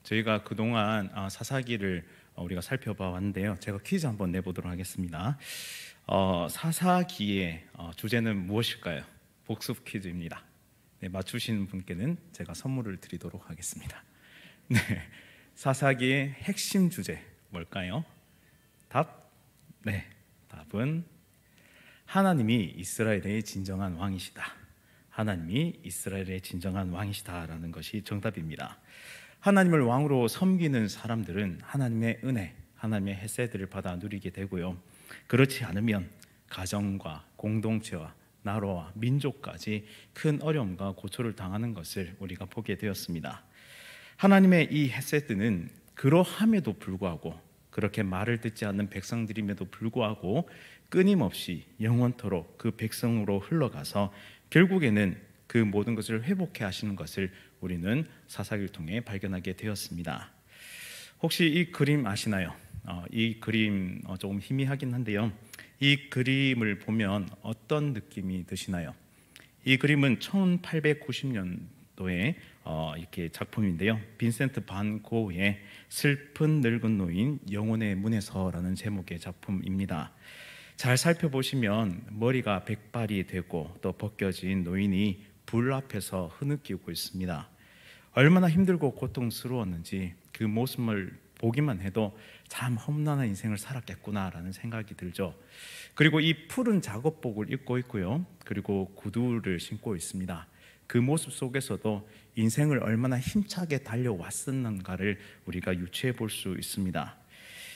저희가 그동안 사사기를 우리가 살펴봐 왔는데요. 제가 퀴즈 한번 내보도록 하겠습니다. 사사기의 주제는 무엇일까요? 복습 퀴즈입니다. 네, 맞추시는 분께는 제가 선물을 드리도록 하겠습니다. 네, 사사기의 핵심 주제 뭘까요? 답? 네, 답은 하나님이 이스라엘의 진정한 왕이시다. 하나님이 이스라엘의 진정한 왕이시다라는 것이 정답입니다. 하나님을 왕으로 섬기는 사람들은 하나님의 은혜, 하나님의 헤세드를 받아 누리게 되고요. 그렇지 않으면 가정과 공동체와 나라와 민족까지 큰 어려움과 고초를 당하는 것을 우리가 보게 되었습니다. 하나님의 이 헤세드는 그러함에도 불구하고, 그렇게 말을 듣지 않는 백성들임에도 불구하고 끊임없이 영원토록 그 백성으로 흘러가서 결국에는 그 모든 것을 회복해 하시는 것을 우리는 사사기를 통해 발견하게 되었습니다. 혹시 이 그림 아시나요? 이 그림 조금 희미하긴 한데요. 이 그림을 보면 어떤 느낌이 드시나요? 이 그림은 1890년도에 이렇게 작품인데요. 빈센트 반 고흐의 슬픈 늙은 노인 영혼의 문에서라는 제목의 작품입니다. 잘 살펴보시면 머리가 백발이 되고 또 벗겨진 노인이 불 앞에서 흐느끼고 있습니다. 얼마나 힘들고 고통스러웠는지 그 모습을 보기만 해도 참 험난한 인생을 살았겠구나라는 생각이 들죠. 그리고 이 푸른 작업복을 입고 있고요. 그리고 구두를 신고 있습니다. 그 모습 속에서도 인생을 얼마나 힘차게 달려왔었는가를 우리가 유추해 볼 수 있습니다.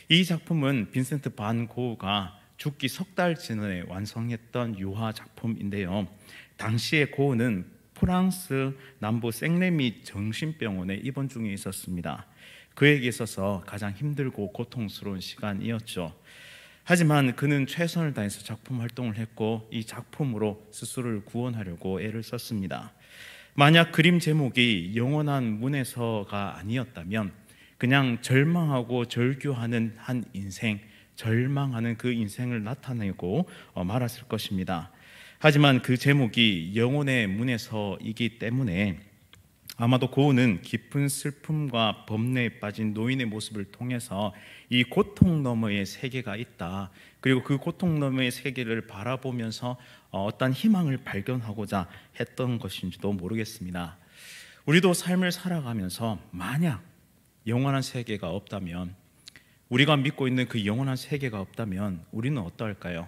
이 작품은 빈센트 반 고흐가 죽기 석 달 전에 완성했던 유화 작품인데요. 당시에 고흐는 프랑스 남부 생레미 정신병원에 입원 중에 있었습니다. 그에게 있어서 가장 힘들고 고통스러운 시간이었죠. 하지만 그는 최선을 다해서 작품 활동을 했고 이 작품으로 스스로를 구원하려고 애를 썼습니다. 만약 그림 제목이 영원한 문에서가 아니었다면 그냥 절망하고 절규하는 한 인생, 절망하는 그 인생을 나타내고 말았을 것입니다. 하지만 그 제목이 영혼의 문에서이기 때문에 아마도 고흐는 깊은 슬픔과 범내에 빠진 노인의 모습을 통해서 이 고통 너머의 세계가 있다. 그리고 그 고통 너머의 세계를 바라보면서 어떤 희망을 발견하고자 했던 것인지도 모르겠습니다. 우리도 삶을 살아가면서 만약 영원한 세계가 없다면, 우리가 믿고 있는 그 영원한 세계가 없다면 우리는 어떨까요?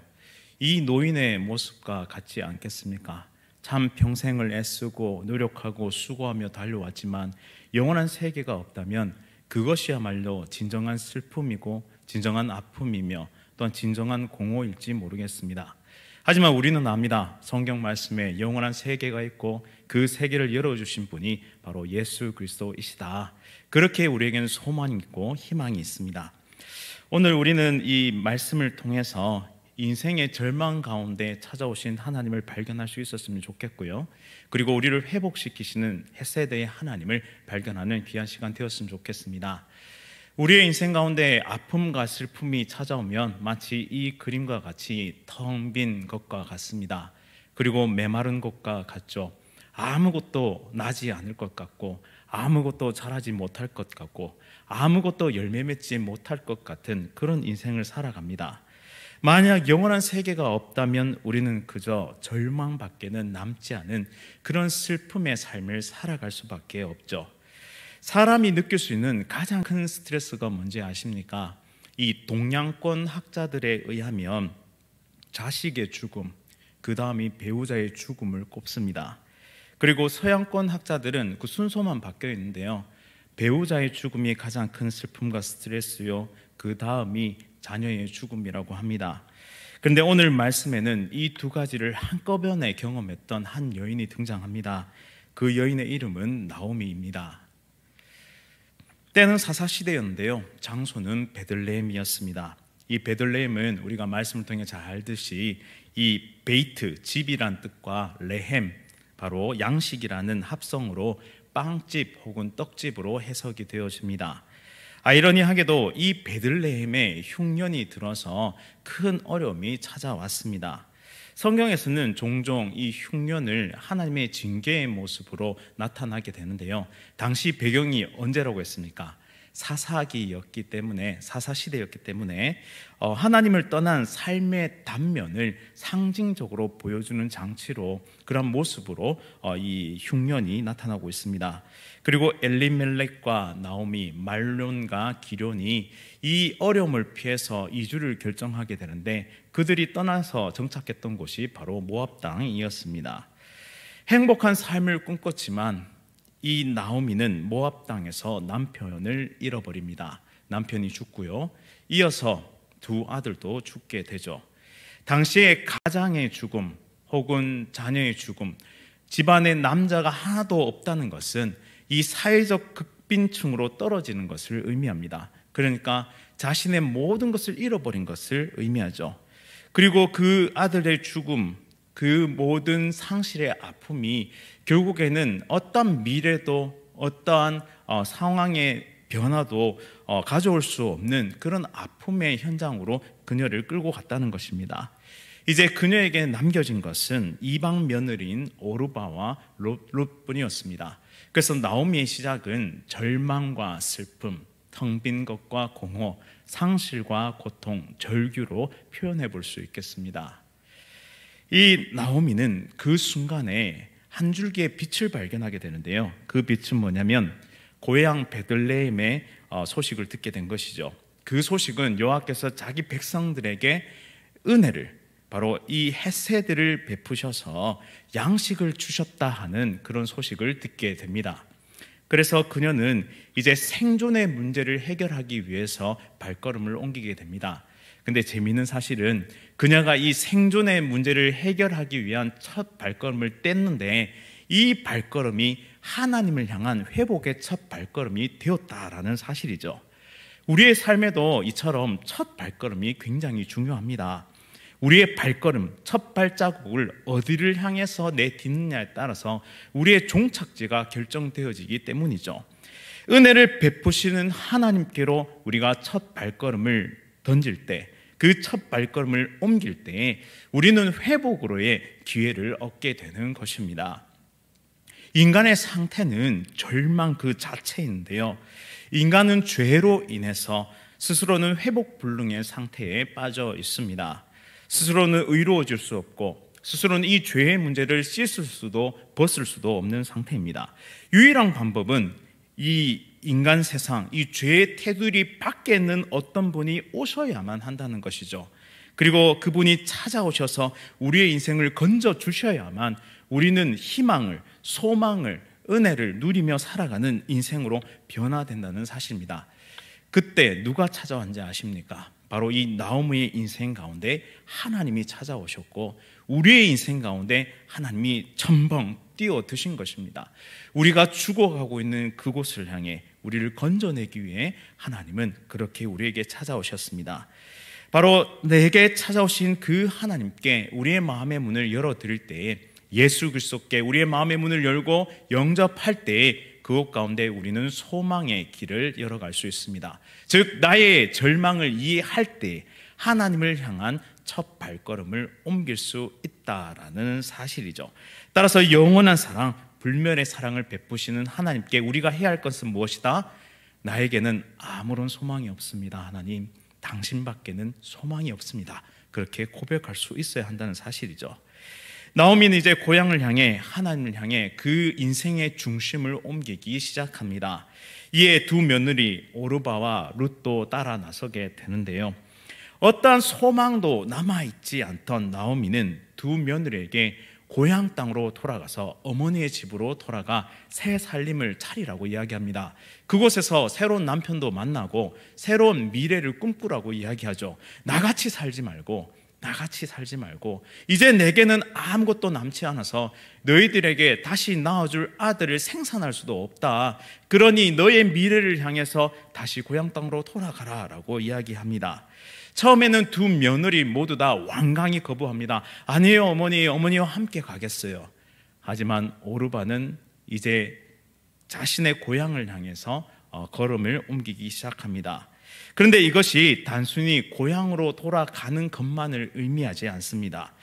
이 노인의 모습과 같지 않겠습니까? 참 평생을 애쓰고 노력하고 수고하며 달려왔지만 영원한 세계가 없다면 그것이야말로 진정한 슬픔이고 진정한 아픔이며 또한 진정한 공허일지 모르겠습니다. 하지만 우리는 압니다. 성경 말씀에 영원한 세계가 있고 그 세계를 열어주신 분이 바로 예수 그리스도이시다. 그렇게 우리에게는 소망이 있고 희망이 있습니다. 오늘 우리는 이 말씀을 통해서 인생의 절망 가운데 찾아오신 하나님을 발견할 수 있었으면 좋겠고요. 그리고 우리를 회복시키시는 헤세드의 하나님을 발견하는 귀한 시간 되었으면 좋겠습니다. 우리의 인생 가운데 아픔과 슬픔이 찾아오면 마치 이 그림과 같이 텅 빈 것과 같습니다. 그리고 메마른 것과 같죠. 아무것도 나지 않을 것 같고 아무것도 자라지 못할 것 같고 아무것도 열매 맺지 못할 것 같은 그런 인생을 살아갑니다. 만약 영원한 세계가 없다면 우리는 그저 절망밖에는 남지 않은 그런 슬픔의 삶을 살아갈 수밖에 없죠. 사람이 느낄 수 있는 가장 큰 스트레스가 뭔지 아십니까? 이 동양권 학자들에 의하면 자식의 죽음, 그 다음이 배우자의 죽음을 꼽습니다. 그리고 서양권 학자들은 그 순서만 바뀌어 있는데요. 배우자의 죽음이 가장 큰 슬픔과 스트레스요, 그 다음이 자녀의 죽음이라고 합니다. 그런데 오늘 말씀에는 이 두 가지를 한꺼번에 경험했던 한 여인이 등장합니다. 그 여인의 이름은 나오미입니다. 때는 사사시대였는데요. 장소는 베들레헴이었습니다. 이 베들레헴은 우리가 말씀을 통해 잘 알듯이 이 베이트, 집이란 뜻과 레헴, 바로 양식이라는 합성으로 빵집 혹은 떡집으로 해석이 되어집니다. 아이러니하게도 이 베들레헴에 흉년이 들어서 큰 어려움이 찾아왔습니다. 성경에서는 종종 이 흉년을 하나님의 징계의 모습으로 나타나게 되는데요. 당시 배경이 언제라고 했습니까? 사사기였기 때문에, 사사시대였기 때문에 하나님을 떠난 삶의 단면을 상징적으로 보여주는 장치로, 그런 모습으로 이 흉년이 나타나고 있습니다. 그리고 엘리멜렉과 나오미, 말론과 기련이 이 어려움을 피해서 이주를 결정하게 되는데, 그들이 떠나서 정착했던 곳이 바로 모압 땅이었습니다. 행복한 삶을 꿈꿨지만 이 나오미는 모압 땅에서 남편을 잃어버립니다. 남편이 죽고요, 이어서 두 아들도 죽게 되죠. 당시에 가장의 죽음 혹은 자녀의 죽음, 집안에 남자가 하나도 없다는 것은 이 사회적 극빈층으로 떨어지는 것을 의미합니다. 그러니까 자신의 모든 것을 잃어버린 것을 의미하죠. 그리고 그 아들의 죽음, 그 모든 상실의 아픔이 결국에는 어떠한 미래도, 어떠한 상황의 변화도 가져올 수 없는 그런 아픔의 현장으로 그녀를 끌고 갔다는 것입니다. 이제 그녀에게 남겨진 것은 이방 며느리인 오르바와 롯뿐이었습니다. 그래서 나오미의 시작은 절망과 슬픔, 텅 빈 것과 공허, 상실과 고통, 절규로 표현해 볼 수 있겠습니다. 이 나오미는 그 순간에 한 줄기의 빛을 발견하게 되는데요. 그 빛은 뭐냐면 고향 베들레헴의 소식을 듣게 된 것이죠. 그 소식은 여호와께서 자기 백성들에게 은혜를, 바로 이 헤세드를 베푸셔서 양식을 주셨다 하는 그런 소식을 듣게 됩니다. 그래서 그녀는 이제 생존의 문제를 해결하기 위해서 발걸음을 옮기게 됩니다. 근데 재미있는 사실은 그녀가 이 생존의 문제를 해결하기 위한 첫 발걸음을 뗐는데, 이 발걸음이 하나님을 향한 회복의 첫 발걸음이 되었다라는 사실이죠. 우리의 삶에도 이처럼 첫 발걸음이 굉장히 중요합니다. 우리의 발걸음, 첫 발자국을 어디를 향해서 내딛느냐에 따라서 우리의 종착지가 결정되어지기 때문이죠. 은혜를 베푸시는 하나님께로 우리가 첫 발걸음을 던질 때, 그 첫 발걸음을 옮길 때 우리는 회복으로의 기회를 얻게 되는 것입니다. 인간의 상태는 절망 그 자체인데요, 인간은 죄로 인해서 스스로는 회복 불능의 상태에 빠져 있습니다. 스스로는 의로워질 수 없고 스스로는 이 죄의 문제를 씻을 수도 벗을 수도 없는 상태입니다. 유일한 방법은 이 인간 세상, 이 죄의 테두리 밖에 있는 어떤 분이 오셔야만 한다는 것이죠. 그리고 그분이 찾아오셔서 우리의 인생을 건져 주셔야만 우리는 희망을, 소망을, 은혜를 누리며 살아가는 인생으로 변화된다는 사실입니다. 그때 누가 찾아왔는지 아십니까? 바로 이 나오미의 인생 가운데 하나님이 찾아오셨고, 우리의 인생 가운데 하나님이 첨벙 뛰어드신 것입니다. 우리가 죽어가고 있는 그곳을 향해 우리를 건져내기 위해 하나님은 그렇게 우리에게 찾아오셨습니다. 바로 내게 찾아오신 그 하나님께 우리의 마음의 문을 열어드릴 때에, 예수 그리스도께 우리의 마음의 문을 열고 영접할 때에 그곳 가운데 우리는 소망의 길을 열어갈 수 있습니다. 즉 나의 절망을 이해할 때 하나님을 향한 첫 발걸음을 옮길 수 있다라는 사실이죠. 따라서 영원한 사랑, 불멸의 사랑을 베푸시는 하나님께 우리가 해야 할 것은 무엇이다? 나에게는 아무런 소망이 없습니다. 하나님, 당신밖에는 소망이 없습니다. 그렇게 고백할 수 있어야 한다는 사실이죠. 나오미는 이제 고향을 향해, 하나님을 향해 그 인생의 중심을 옮기기 시작합니다. 이에 두 며느리 오르바와 룻도 따라 나서게 되는데요, 어떠한 소망도 남아있지 않던 나오미는 두 며느리에게 고향 땅으로 돌아가서 어머니의 집으로 돌아가 새 살림을 차리라고 이야기합니다. 그곳에서 새로운 남편도 만나고 새로운 미래를 꿈꾸라고 이야기하죠. 나같이 살지 말고 이제 내게는 아무것도 남지 않아서 너희들에게 다시 낳아줄 아들을 생산할 수도 없다. 그러니 너의 미래를 향해서 다시 고향 땅으로 돌아가라 라고 이야기합니다. 처음에는 두 며느리 모두 다 완강히 거부합니다. 아니에요 어머니와 함께 가겠어요. 하지만 오르바는 이제 자신의 고향을 향해서 걸음을 옮기기 시작합니다. 그런데 이것이 단순히 고향으로 돌아가는 것만을 의미하지 않습니다.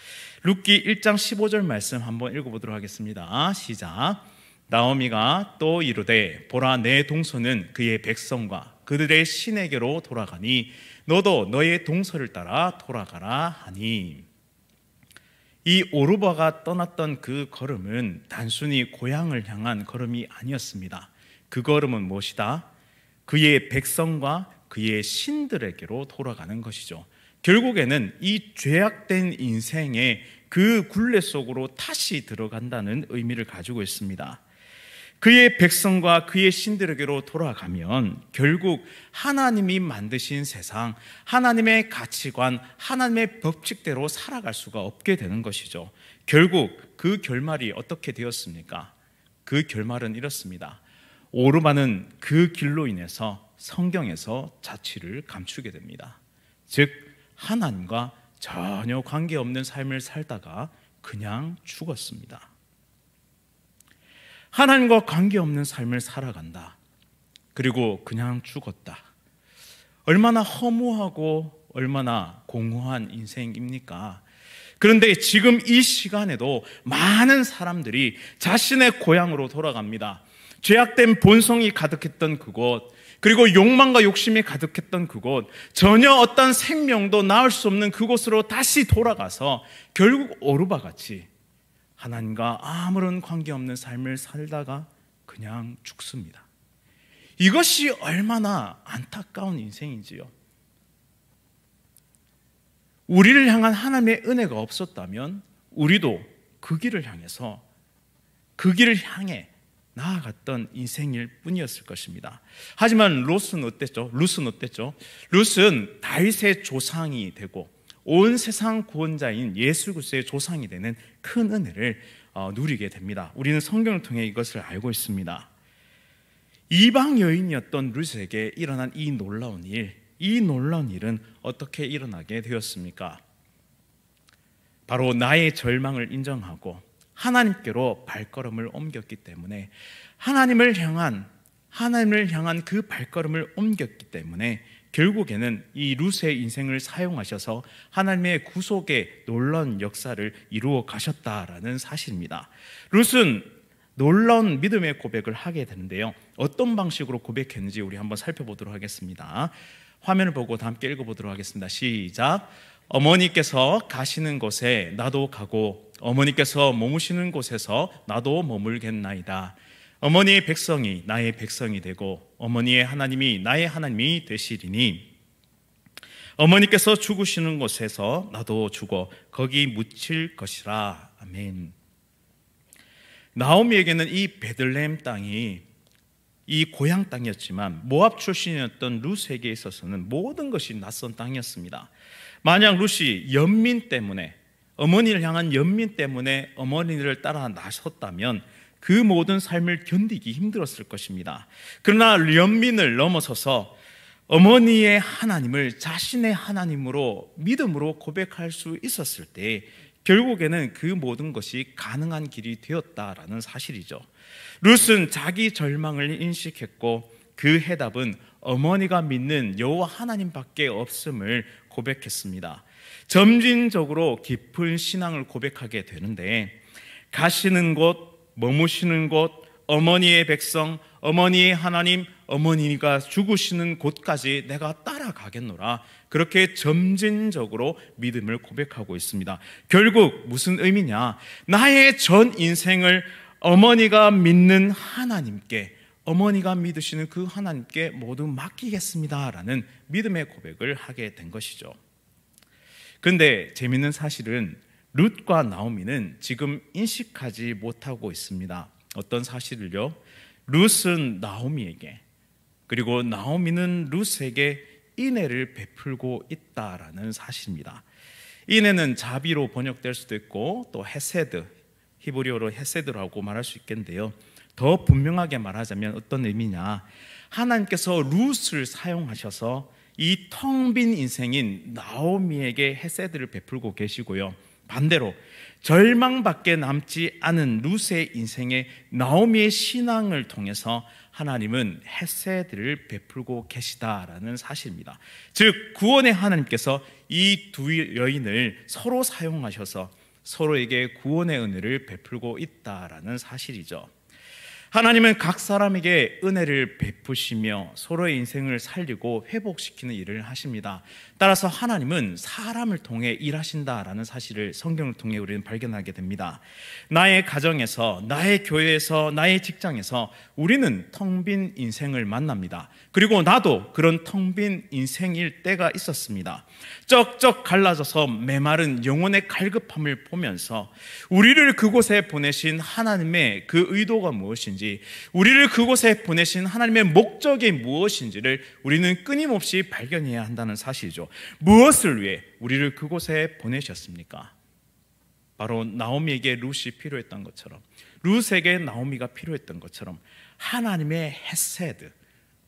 룻기 1장 15절 말씀 한번 읽어보도록 하겠습니다. 시작. 나오미가 또 이르되 보라 내 동서는 그의 백성과 그들의 신에게로 돌아가니 너도 너의 동서를 따라 돌아가라 하니. 이 오르바가 떠났던 그 걸음은 단순히 고향을 향한 걸음이 아니었습니다. 그 걸음은 무엇이다? 그의 백성과 그의 신들에게로 돌아가는 것이죠. 결국에는 이 죄악된 인생의 그 굴레 속으로 다시 들어간다는 의미를 가지고 있습니다. 그의 백성과 그의 신들에게로 돌아가면 결국 하나님이 만드신 세상, 하나님의 가치관, 하나님의 법칙대로 살아갈 수가 없게 되는 것이죠. 결국 그 결말이 어떻게 되었습니까? 그 결말은 이렇습니다. 오르바는 그 길로 인해서 성경에서 자취를 감추게 됩니다. 즉 하나님과 전혀 관계없는 삶을 살다가 그냥 죽었습니다. 하나님과 관계없는 삶을 살아간다. 그리고 그냥 죽었다. 얼마나 허무하고 얼마나 공허한 인생입니까? 그런데 지금 이 시간에도 많은 사람들이 자신의 고향으로 돌아갑니다. 죄악된 본성이 가득했던 그곳, 그리고 욕망과 욕심이 가득했던 그곳, 전혀 어떤 생명도 낳을 수 없는 그곳으로 다시 돌아가서 결국 오르바같이 하나님과 아무런 관계없는 삶을 살다가 그냥 죽습니다. 이것이 얼마나 안타까운 인생인지요. 우리를 향한 하나님의 은혜가 없었다면 우리도 그 길을 향해서 그 길을 향해 나아갔던 인생일 뿐이었을 것입니다. 하지만 룻은 어땠죠? 룻은 다윗의 조상이 되고 온 세상 구원자인 예수 그리스도의 조상이 되는 큰 은혜를 누리게 됩니다. 우리는 성경을 통해 이것을 알고 있습니다. 이방 여인이었던 룻에게 일어난 이 놀라운 일은 어떻게 일어나게 되었습니까? 바로 나의 절망을 인정하고 하나님께로 발걸음을 옮겼기 때문에 하나님을 향한 그 발걸음을 옮겼기 때문에 결국에는 이 룻의 인생을 사용하셔서 하나님의 구속의 놀라운 역사를 이루어 가셨다라는 사실입니다. 룻은 놀라운 믿음의 고백을 하게 되는데요. 어떤 방식으로 고백했는지 우리 한번 살펴보도록 하겠습니다. 화면을 보고 다 함께 읽어보도록 하겠습니다. 시작. 어머니께서 가시는 곳에 나도 가고 어머니께서 머무시는 곳에서 나도 머물겠나이다. 어머니의 백성이 나의 백성이 되고 어머니의 하나님이 나의 하나님이 되시리니 어머니께서 죽으시는 곳에서 나도 죽어 거기 묻힐 것이라. 아멘. 나오미에게는 이 베들레헴 땅이 이 고향 땅이었지만 모압 출신이었던 룻에게 있어서는 모든 것이 낯선 땅이었습니다. 만약 룻이 연민 때문에 어머니를 향한 연민 때문에 어머니를 따라 나섰다면 그 모든 삶을 견디기 힘들었을 것입니다. 그러나 연민을 넘어서서 어머니의 하나님을 자신의 하나님으로 믿음으로 고백할 수 있었을 때 결국에는 그 모든 것이 가능한 길이 되었다라는 사실이죠. 룻은 자기 절망을 인식했고 그 해답은 어머니가 믿는 여호와 하나님밖에 없음을 고백했습니다. 점진적으로 깊은 신앙을 고백하게 되는데 가시는 곳, 머무시는 곳, 어머니의 백성, 어머니의 하나님, 어머니가 죽으시는 곳까지 내가 따라가겠노라. 그렇게 점진적으로 믿음을 고백하고 있습니다. 결국 무슨 의미냐? 나의 전 인생을 어머니가 믿는 하나님께, 어머니가 믿으시는 그 하나님께 모두 맡기겠습니다라는 믿음의 고백을 하게 된 것이죠. 그런데 재미있는 사실은 룻과 나오미는 지금 인식하지 못하고 있습니다. 어떤 사실을요? 룻은 나오미에게, 그리고 나오미는 룻에게 인애를 베풀고 있다라는 사실입니다. 인애는 자비로 번역될 수도 있고 또 헤세드, 히브리어로 헤세드라고 말할 수 있겠는데요. 더 분명하게 말하자면 어떤 의미냐? 하나님께서 룻을 사용하셔서 이 텅 빈 인생인 나오미에게 헤세드를 베풀고 계시고요. 반대로 절망밖에 남지 않은 룻의 인생에 나오미의 신앙을 통해서 하나님은 헤세드를 베풀고 계시다라는 사실입니다. 즉 구원의 하나님께서 이 두 여인을 서로 사용하셔서 서로에게 구원의 은혜를 베풀고 있다라는 사실이죠. 하나님은 각 사람에게 은혜를 베푸시며 서로의 인생을 살리고 회복시키는 일을 하십니다. 따라서 하나님은 사람을 통해 일하신다라는 사실을 성경을 통해 우리는 발견하게 됩니다. 나의 가정에서, 나의 교회에서, 나의 직장에서 우리는 텅 빈 인생을 만납니다. 그리고 나도 그런 텅 빈 인생일 때가 있었습니다. 쩍쩍 갈라져서 메마른 영혼의 갈급함을 보면서 우리를 그곳에 보내신 하나님의 그 의도가 무엇인지, 우리를 그곳에 보내신 하나님의 목적이 무엇인지를 우리는 끊임없이 발견해야 한다는 사실이죠. 무엇을 위해 우리를 그곳에 보내셨습니까? 바로 나오미에게 룻이 필요했던 것처럼, 룻에게 나오미가 필요했던 것처럼 하나님의 헤세드,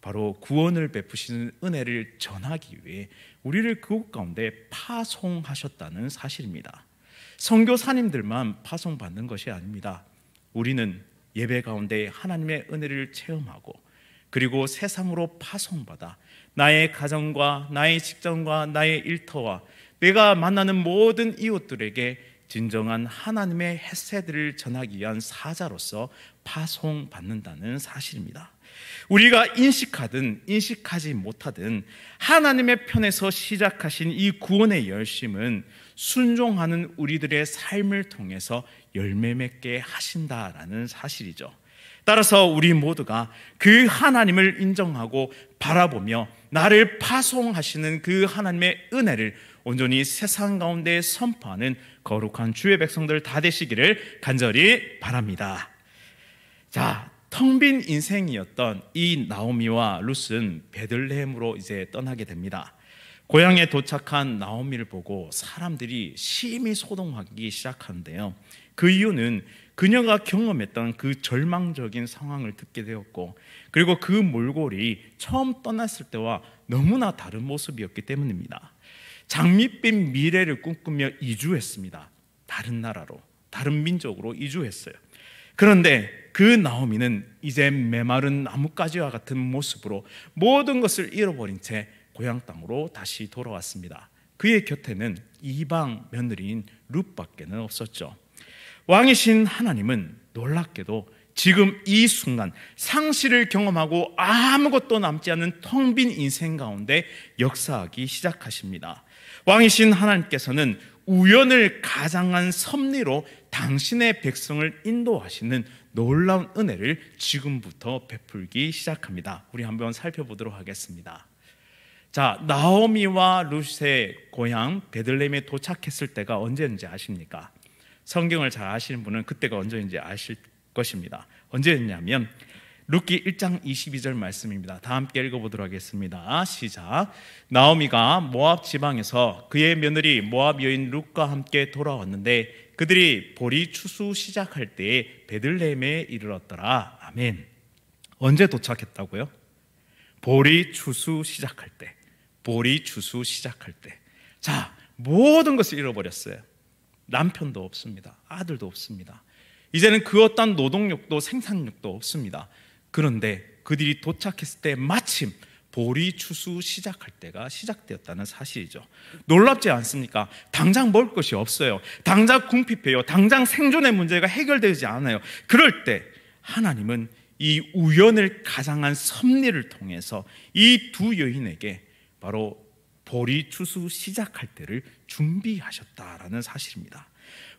바로 구원을 베푸시는 은혜를 전하기 위해 우리를 그곳 가운데 파송하셨다는 사실입니다. 선교사님들만 파송받는 것이 아닙니다. 우리는 예배 가운데 하나님의 은혜를 체험하고 그리고 세상으로 파송받아 나의 가정과 나의 직장과 나의 일터와 내가 만나는 모든 이웃들에게 진정한 하나님의 헤세드를 전하기 위한 사자로서 파송받는다는 사실입니다. 우리가 인식하든 인식하지 못하든 하나님의 편에서 시작하신 이 구원의 열심은 순종하는 우리들의 삶을 통해서 열매 맺게 하신다라는 사실이죠. 따라서 우리 모두가 그 하나님을 인정하고 바라보며 나를 파송하시는 그 하나님의 은혜를 온전히 세상 가운데 선포하는 거룩한 주의 백성들 다 되시기를 간절히 바랍니다. 자, 텅 빈 인생이었던 이 나오미와 룻은 베들레헴으로 이제 떠나게 됩니다. 고향에 도착한 나오미를 보고 사람들이 심히 소동하기 시작하는데요. 그 이유는 그녀가 경험했던 그 절망적인 상황을 듣게 되었고, 그리고 그 몰골이 처음 떠났을 때와 너무나 다른 모습이었기 때문입니다. 장밋빛 미래를 꿈꾸며 이주했습니다. 다른 나라로, 다른 민족으로 이주했어요. 그런데 그 나오미는 이제 메마른 나뭇가지와 같은 모습으로 모든 것을 잃어버린 채 고향 땅으로 다시 돌아왔습니다. 그의 곁에는 이방 며느리인 룻밖에는 없었죠. 왕이신 하나님은 놀랍게도 지금 이 순간 상실을 경험하고 아무것도 남지 않은 텅 빈 인생 가운데 역사하기 시작하십니다. 왕이신 하나님께서는 우연을 가장한 섭리로 당신의 백성을 인도하시는 놀라운 은혜를 지금부터 베풀기 시작합니다. 우리 한번 살펴보도록 하겠습니다. 자, 나오미와 룻의 고향 베들레헴에 도착했을 때가 언제인지 아십니까? 성경을 잘 아시는 분은 그때가 언제인지 아실 것입니다. 언제였냐면 룻기 1장 22절 말씀입니다. 다 함께 읽어보도록 하겠습니다. 시작. 나오미가 모압 지방에서 그의 며느리 모압 여인 룻과 함께 돌아왔는데 그들이 보리 추수 시작할 때에 베들레헴에 이르렀더라. 아멘. 언제 도착했다고요? 보리 추수 시작할 때. 보리 추수 시작할 때. 자, 모든 것을 잃어버렸어요. 남편도 없습니다. 아들도 없습니다. 이제는 그 어떤 노동력도 생산력도 없습니다. 그런데 그들이 도착했을 때 마침 보리 추수 시작할 때가 시작되었다는 사실이죠. 놀랍지 않습니까? 당장 먹을 것이 없어요. 당장 궁핍해요. 당장 생존의 문제가 해결되지 않아요. 그럴 때 하나님은 이 우연을 가장한 섭리를 통해서 이 두 여인에게 바로 보리 추수 시작할 때를 준비하셨다라는 사실입니다.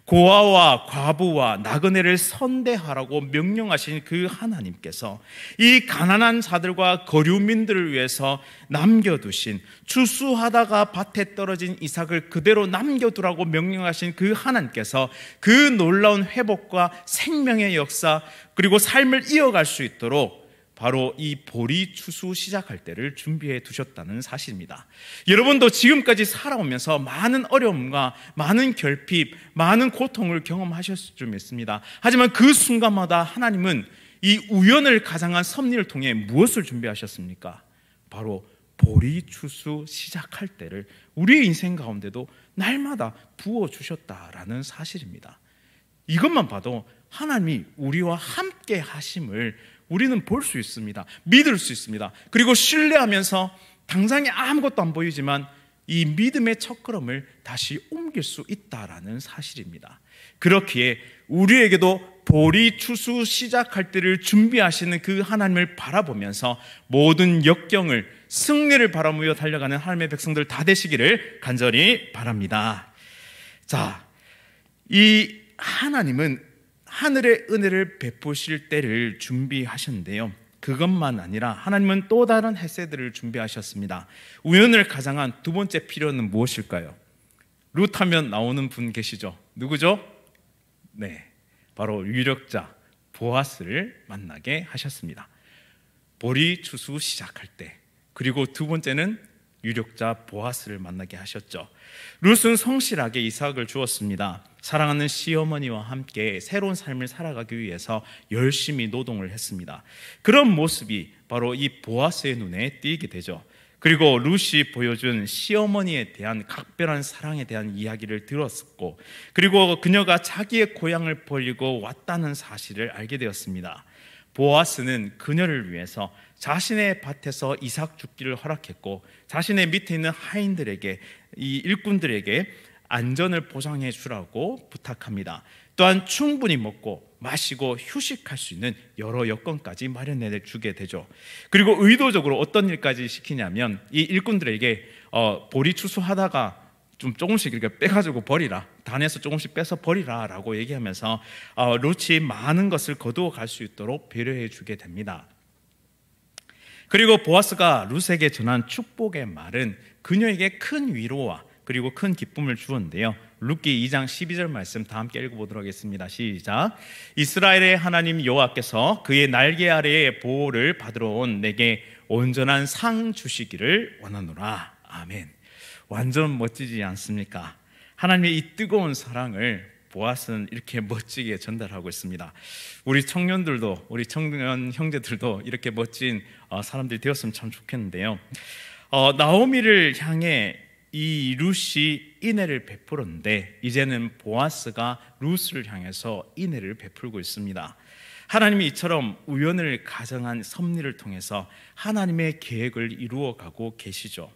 고아와 과부와 나그네를 선대하라고 명령하신 그 하나님께서 이 가난한 자들과 거류민들을 위해서 남겨두신, 추수하다가 밭에 떨어진 이삭을 그대로 남겨두라고 명령하신 그 하나님께서 그 놀라운 회복과 생명의 역사 그리고 삶을 이어갈 수 있도록 바로 이 보리 추수 시작할 때를 준비해 두셨다는 사실입니다. 여러분도 지금까지 살아오면서 많은 어려움과 많은 결핍, 많은 고통을 경험하셨을 줄 믿습니다. 하지만 그 순간마다 하나님은 이 우연을 가장한 섭리를 통해 무엇을 준비하셨습니까? 바로 보리추수 시작할 때를 우리의 인생 가운데도 날마다 부어주셨다라는 사실입니다. 이것만 봐도 하나님이 우리와 함께 하심을 우리는 볼 수 있습니다. 믿을 수 있습니다. 그리고 신뢰하면서 당장에 아무것도 안 보이지만 이 믿음의 첫걸음을 다시 옮길 수 있다라는 사실입니다. 그렇기에 우리에게도 보리추수 시작할 때를 준비하시는 그 하나님을 바라보면서 모든 역경을, 승리를 바라보며 달려가는 하나님의 백성들 다 되시기를 간절히 바랍니다. 자, 이 하나님은 하늘의 은혜를 베푸실 때를 준비하셨는데요, 그것만 아니라 하나님은 또 다른 헤세드를 준비하셨습니다. 우연을 가장한 두 번째 필요는 무엇일까요? 룻하면 나오는 분 계시죠? 누구죠? 네, 바로 유력자 보아스를 만나게 하셨습니다. 보리추수 시작할 때, 그리고 두 번째는 유력자 보아스를 만나게 하셨죠. 룻은 성실하게 이삭을 주었습니다. 사랑하는 시어머니와 함께 새로운 삶을 살아가기 위해서 열심히 노동을 했습니다. 그런 모습이 바로 이 보아스의 눈에 띄게 되죠. 그리고 룻이 보여준 시어머니에 대한 각별한 사랑에 대한 이야기를 들었고, 그리고 그녀가 자기의 고향을 버리고 왔다는 사실을 알게 되었습니다. 보아스는 그녀를 위해서 자신의 밭에서 이삭 죽기를 허락했고, 자신의 밑에 있는 하인들에게, 이 일꾼들에게 안전을 보장해 주라고 부탁합니다. 또한 충분히 먹고 마시고 휴식할 수 있는 여러 여건까지 마련해 주게 되죠. 그리고 의도적으로 어떤 일까지 시키냐면, 이 일꾼들에게 보리추수하다가 좀 조금씩 이렇게 빼가지고 버리라, 단에서 조금씩 빼서 버리라 라고 얘기하면서 룻이 많은 것을 거두어 갈 수 있도록 배려해 주게 됩니다. 그리고 보아스가 룻에게 전한 축복의 말은 그녀에게 큰 위로와 그리고 큰 기쁨을 주었는데요, 룻기 2장 12절 말씀 다 함께 읽어보도록 하겠습니다. 시작. 이스라엘의 하나님 여호와께서 그의 날개 아래의 보호를 받으러 온 내게 온전한 상 주시기를 원하노라. 아멘. 완전 멋지지 않습니까? 하나님의 이 뜨거운 사랑을 보아스는 이렇게 멋지게 전달하고 있습니다. 우리 청년들도, 우리 청년 형제들도 이렇게 멋진 사람들이 되었으면 참 좋겠는데요, 나오미를 향해 이 룻이 인애를 베풀었는데, 이제는 보아스가 룻을 향해서 인애를 베풀고 있습니다. 하나님이 이처럼 우연을 가정한 섭리를 통해서 하나님의 계획을 이루어가고 계시죠.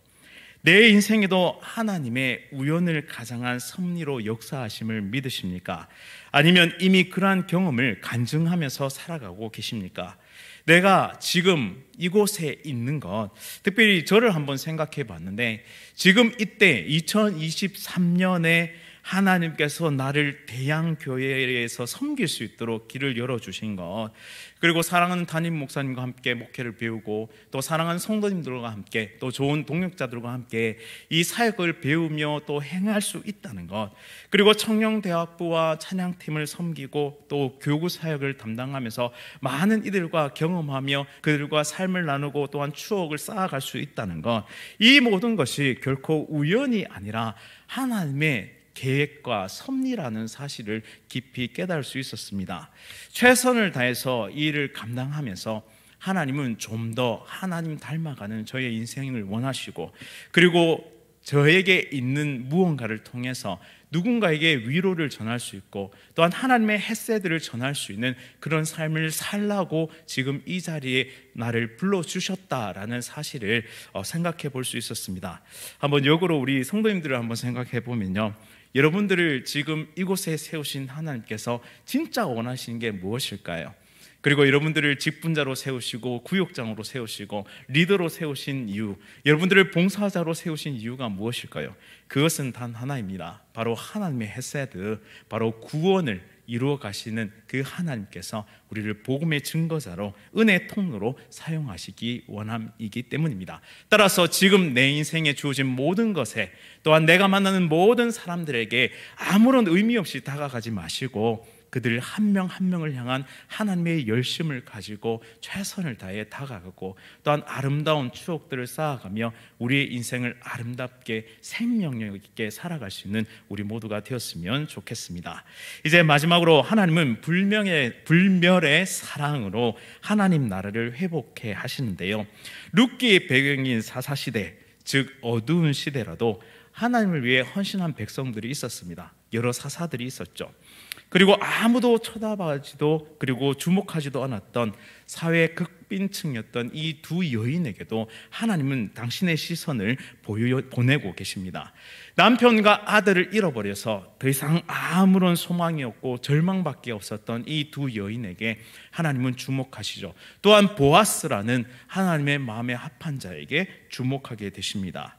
내 인생에도 하나님의 우연을 가장한 섭리로 역사하심을 믿으십니까? 아니면 이미 그러한 경험을 간증하면서 살아가고 계십니까? 내가 지금 이곳에 있는 것, 특별히 저를 한번 생각해 봤는데, 지금 이때 2023년에 하나님께서 나를 대양교회에서 섬길 수 있도록 길을 열어주신 것, 그리고 사랑하는 담임 목사님과 함께 목회를 배우고, 또 사랑하는 성도님들과 함께, 또 좋은 동역자들과 함께 이 사역을 배우며 또 행할 수 있다는 것, 그리고 청년대학부와 찬양팀을 섬기고 또 교구 사역을 담당하면서 많은 이들과 경험하며 그들과 삶을 나누고 또한 추억을 쌓아갈 수 있다는 것, 이 모든 것이 결코 우연이 아니라 하나님의 계획과 섭리라는 사실을 깊이 깨달을 수 있었습니다. 최선을 다해서 이 일을 감당하면서 하나님은 좀 더 하나님 닮아가는 저의 인생을 원하시고, 그리고 저에게 있는 무언가를 통해서 누군가에게 위로를 전할 수 있고, 또한 하나님의 헤세드를 전할 수 있는 그런 삶을 살라고 지금 이 자리에 나를 불러주셨다라는 사실을 생각해 볼 수 있었습니다. 한번 역으로 우리 성도님들을 한번 생각해 보면요, 여러분들을 지금 이곳에 세우신 하나님께서 진짜 원하시는 게 무엇일까요? 그리고 여러분들을 직분자로 세우시고 구역장으로 세우시고 리더로 세우신 이유, 여러분들을 봉사자로 세우신 이유가 무엇일까요? 그것은 단 하나입니다. 바로 하나님의 헤세드, 바로 구원을 이루어 가시는 그 하나님께서 우리를 복음의 증거자로, 은혜의 통로로 사용하시기 원함이기 때문입니다. 따라서 지금 내 인생에 주어진 모든 것에, 또한 내가 만나는 모든 사람들에게 아무런 의미 없이 다가가지 마시고 그들 한 명 한 명을 향한 하나님의 열심을 가지고 최선을 다해 다가가고 또한 아름다운 추억들을 쌓아가며 우리의 인생을 아름답게 생명력 있게 살아갈 수 있는 우리 모두가 되었으면 좋겠습니다. 이제 마지막으로 하나님은 불멸의 사랑으로 하나님 나라를 회복해 하시는데요, 룻기의 배경인 사사시대, 즉 어두운 시대라도 하나님을 위해 헌신한 백성들이 있었습니다. 여러 사사들이 있었죠. 그리고 아무도 쳐다보지도 그리고 주목하지도 않았던 사회 극빈층이었던 이 두 여인에게도 하나님은 당신의 시선을 보내고 계십니다. 남편과 아들을 잃어버려서 더 이상 아무런 소망이 없고 절망밖에 없었던 이 두 여인에게 하나님은 주목하시죠. 또한 보아스라는 하나님의 마음에 합한 자에게 주목하게 되십니다.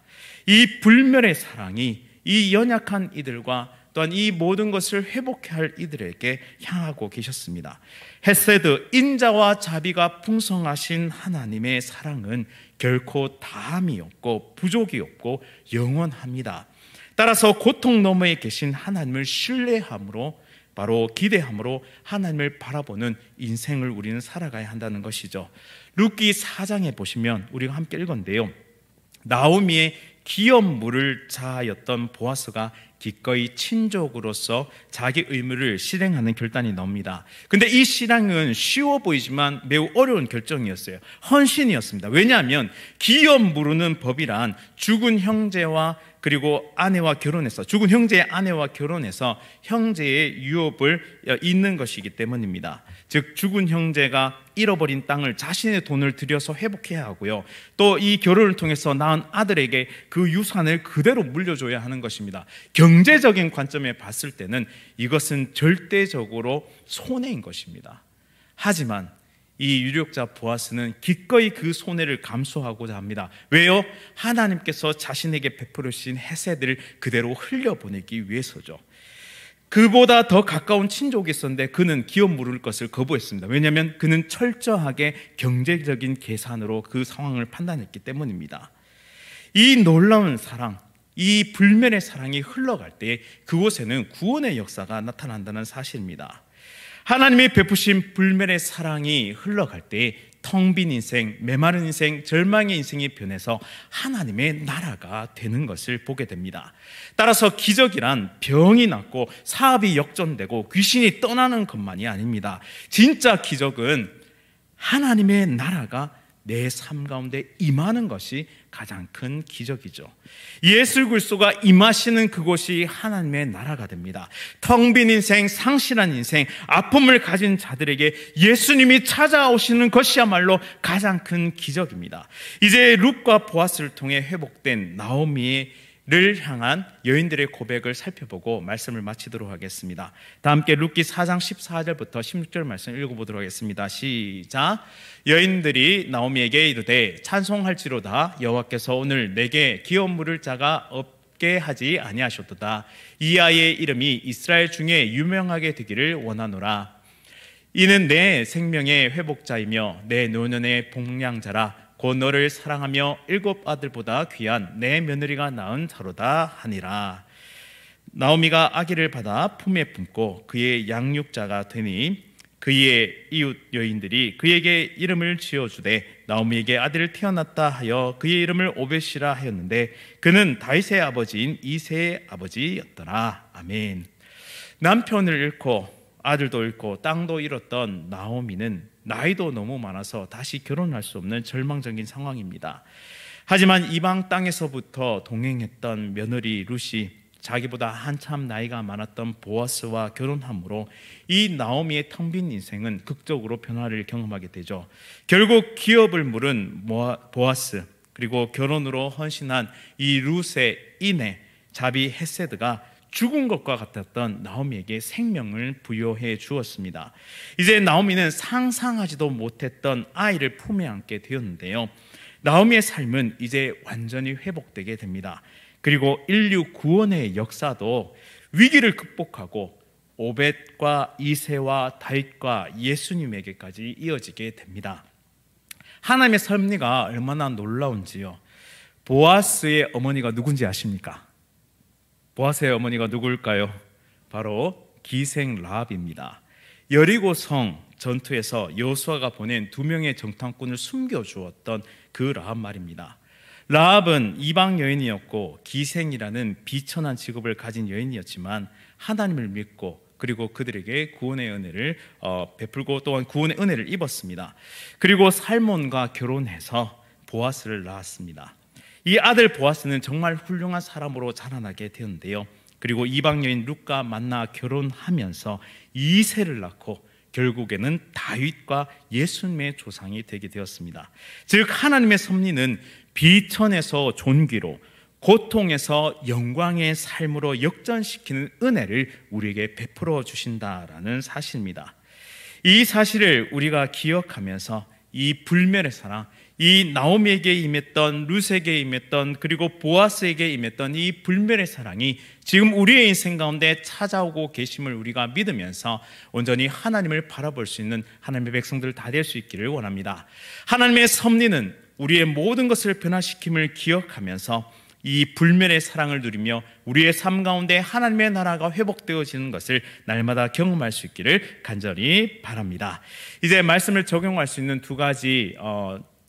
이 불멸의 사랑이 이 연약한 이들과 또한 이 모든 것을 회복해야 할 이들에게 향하고 계셨습니다. 헤세드, 인자와 자비가 풍성하신 하나님의 사랑은 결코 다함이 없고 부족이 없고 영원합니다. 따라서 고통 너머에 계신 하나님을 신뢰함으로, 바로 기대함으로 하나님을 바라보는 인생을 우리는 살아가야 한다는 것이죠. 룻기 4장에 보시면 우리가 함께 읽었는데요, 나오미의 기업 물을 자였던 보아스가 기꺼이 친족으로서 자기 의무를 실행하는 결단이 나옵니다. 근데 이 실행은 쉬워 보이지만 매우 어려운 결정이었어요. 헌신이었습니다. 왜냐하면 기업 물으는 법이란 죽은 형제와 그리고 아내와 결혼해서, 죽은 형제의 아내와 결혼해서 형제의 유업을 잇는 것이기 때문입니다. 즉 죽은 형제가 잃어버린 땅을 자신의 돈을 들여서 회복해야 하고요, 또 이 결혼을 통해서 낳은 아들에게 그 유산을 그대로 물려줘야 하는 것입니다. 경제적인 관점에 봤을 때는 이것은 절대적으로 손해인 것입니다. 하지만 이 유력자 보아스는 기꺼이 그 손해를 감수하고자 합니다. 왜요? 하나님께서 자신에게 베풀어 주신 헤세드를 그대로 흘려보내기 위해서죠. 그보다 더 가까운 친족이 있었는데 그는 기업 물을 것을 거부했습니다. 왜냐하면 그는 철저하게 경제적인 계산으로 그 상황을 판단했기 때문입니다. 이 놀라운 사랑, 이 불멸의 사랑이 흘러갈 때 그곳에는 구원의 역사가 나타난다는 사실입니다. 하나님이 베푸신 불멸의 사랑이 흘러갈 때 텅 빈 인생, 메마른 인생, 절망의 인생이 변해서 하나님의 나라가 되는 것을 보게 됩니다. 따라서 기적이란 병이 낫고 사업이 역전되고 귀신이 떠나는 것만이 아닙니다. 진짜 기적은 하나님의 나라가 내 삶 가운데 임하는 것이 가장 큰 기적이죠. 예수 그리스도가 임하시는 그곳이 하나님의 나라가 됩니다. 텅 빈 인생, 상실한 인생, 아픔을 가진 자들에게 예수님이 찾아오시는 것이야말로 가장 큰 기적입니다. 이제 룻과 보아스를 통해 회복된 나오미를 향한 여인들의 고백을 살펴보고 말씀을 마치도록 하겠습니다. 다 함께 룻기 4장 14절부터 16절 말씀 읽어보도록 하겠습니다. 시작. 여인들이 나오미에게 이르되 찬송할지로다, 여호와께서 오늘 내게 기업 물을 자가 없게 하지 아니하셨도다. 이 아이의 이름이 이스라엘 중에 유명하게 되기를 원하노라. 이는 내 생명의 회복자이며 내 노년의 복량자라. 곧 너를 사랑하며 7 아들보다 귀한 내 며느리가 낳은 자로다 하니라. 나오미가 아기를 받아 품에 품고 그의 양육자가 되니 그의 이웃 여인들이 그에게 이름을 지어주되 나오미에게 아들을 태어났다 하여 그의 이름을 오벳이라 하였는데 그는 다윗의 아버지인 이새의 아버지였더라. 아멘. 남편을 잃고 아들도 잃고 땅도 잃었던 나오미는 나이도 너무 많아서 다시 결혼할 수 없는 절망적인 상황입니다. 하지만 이방 땅에서부터 동행했던 며느리 룻이 자기보다 한참 나이가 많았던 보아스와 결혼함으로 이 나오미의 텅 빈 인생은 극적으로 변화를 경험하게 되죠. 결국 기업을 물은 보아스, 그리고 결혼으로 헌신한 이 룻의 인애, 자비 헤세드가 죽은 것과 같았던 나오미에게 생명을 부여해 주었습니다. 이제 나오미는 상상하지도 못했던 아이를 품에 안게 되었는데요, 나오미의 삶은 이제 완전히 회복되게 됩니다. 그리고 인류 구원의 역사도 위기를 극복하고 오벳과 이새와 다윗과 예수님에게까지 이어지게 됩니다. 하나님의 섭리가 얼마나 놀라운지요. 보아스의 어머니가 누군지 아십니까? 보아스의 어머니가 누굴까요? 바로 기생 라합입니다. 여리고성 전투에서 여호수아가 보낸 2명의 정탐꾼을 숨겨주었던 그 라합 말입니다. 라합은 이방 여인이었고 기생이라는 비천한 직업을 가진 여인이었지만 하나님을 믿고 그리고 그들에게 구원의 은혜를 베풀고 또한 구원의 은혜를 입었습니다. 그리고 살몬과 결혼해서 보아스를 낳았습니다. 이 아들 보아스는 정말 훌륭한 사람으로 자라나게 되었는데요. 그리고 이방 여인 룻과 만나 결혼하면서 2세를 낳고 결국에는 다윗과 예수님의 조상이 되게 되었습니다. 즉 하나님의 섭리는 비천에서 존귀로, 고통에서 영광의 삶으로 역전시키는 은혜를 우리에게 베풀어 주신다라는 사실입니다. 이 사실을 우리가 기억하면서 이 불멸의 사랑, 이 나오미에게 임했던, 룻에게 임했던, 그리고 보아스에게 임했던 이 불멸의 사랑이 지금 우리의 인생 가운데 찾아오고 계심을 우리가 믿으면서 온전히 하나님을 바라볼 수 있는 하나님의 백성들 다 될 수 있기를 원합니다. 하나님의 섭리는 우리의 모든 것을 변화시킴을 기억하면서 이 불멸의 사랑을 누리며 우리의 삶 가운데 하나님의 나라가 회복되어지는 것을 날마다 경험할 수 있기를 간절히 바랍니다. 이제 말씀을 적용할 수 있는 두 가지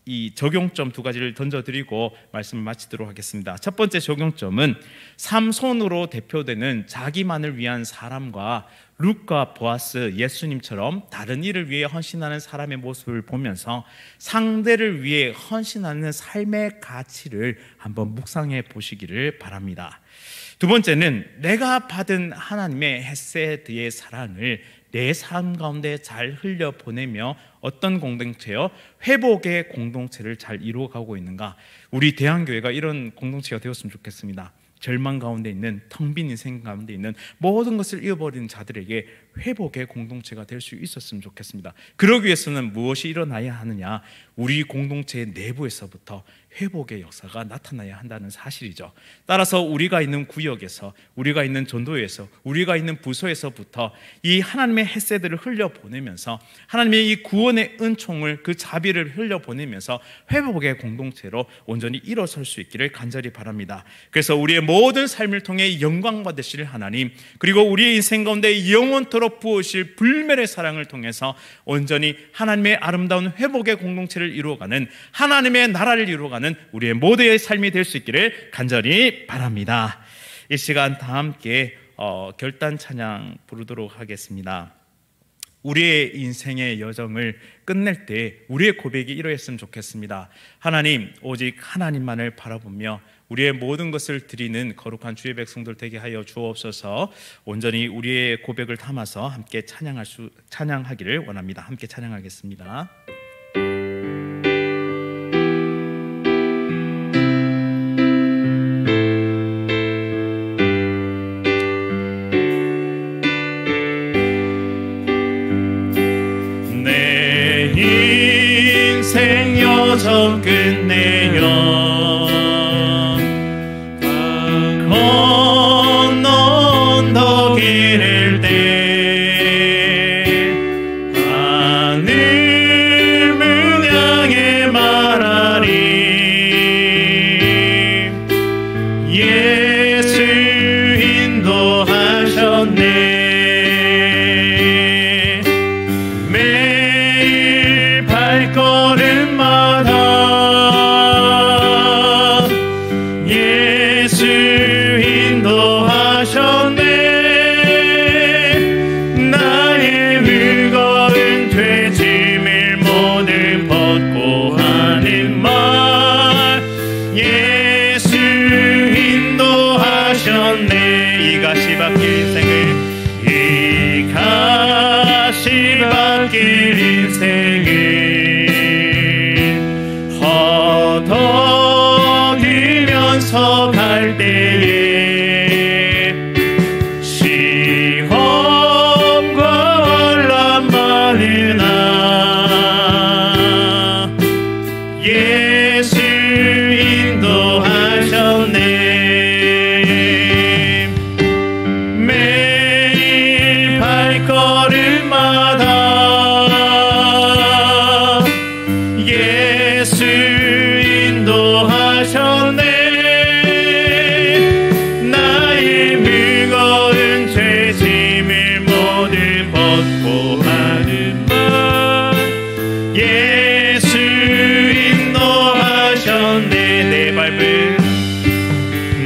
이 적용점 두 가지를 던져드리고 말씀을 마치도록 하겠습니다. 첫 번째 적용점은 삼손으로 대표되는 자기만을 위한 사람과 룻과 보아스, 예수님처럼 다른 일을 위해 헌신하는 사람의 모습을 보면서 상대를 위해 헌신하는 삶의 가치를 한번 묵상해 보시기를 바랍니다. 두 번째는 내가 받은 하나님의 헤세드의 사랑을 내 삶 가운데 잘 흘려보내며 어떤 공동체요? 회복의 공동체를 잘 이루어가고 있는가? 우리 대한교회가 이런 공동체가 되었으면 좋겠습니다. 절망 가운데 있는, 텅 빈 인생 가운데 있는 모든 것을 잃어버린 자들에게 회복의 공동체가 될 수 있었으면 좋겠습니다. 그러기 위해서는 무엇이 일어나야 하느냐? 우리 공동체 내부에서부터 회복의 역사가 나타나야 한다는 사실이죠. 따라서 우리가 있는 구역에서, 우리가 있는 전도회에서, 우리가 있는 부서에서부터 이 하나님의 헤세드를 흘려보내면서 하나님의 이 구원의 은총을, 그 자비를 흘려보내면서 회복의 공동체로 온전히 일어설 수 있기를 간절히 바랍니다. 그래서 우리의 모든 삶을 통해 영광 받으실 하나님, 그리고 우리의 인생 가운데 영원토록 부으실 불멸의 사랑을 통해서 온전히 하나님의 아름다운 회복의 공동체를 이루어가는, 하나님의 나라를 이루어가는 우리의 모두의 삶이 될 수 있기를 간절히 바랍니다. 이 시간 다 함께 결단 찬양 부르도록 하겠습니다. 우리의 인생의 여정을 끝낼 때 우리의 고백이 이러했으면 좋겠습니다. 하나님, 오직 하나님만을 바라보며 우리의 모든 것을 드리는 거룩한 주의 백성들 되게 하여 주옵소서. 온전히 우리의 고백을 담아서 함께 찬양하기를 원합니다. 함께 찬양하겠습니다. 여정 끝내요 건너 언덕 이를 때 하늘문 향해 말하리 예수 인도하셨네 매일 발걸음마다 예수 인도하셨네 나의 무거운 죄짐을 모두 벗고 하는 말 예수 인도하셨네 이 가시밭길 인생을 이 가시밭길 인생을 허덕이면서 갈 때에 시험과 환난 많으나 예수 인도하셨네 매일 발걸음마다 예수 인도하셨네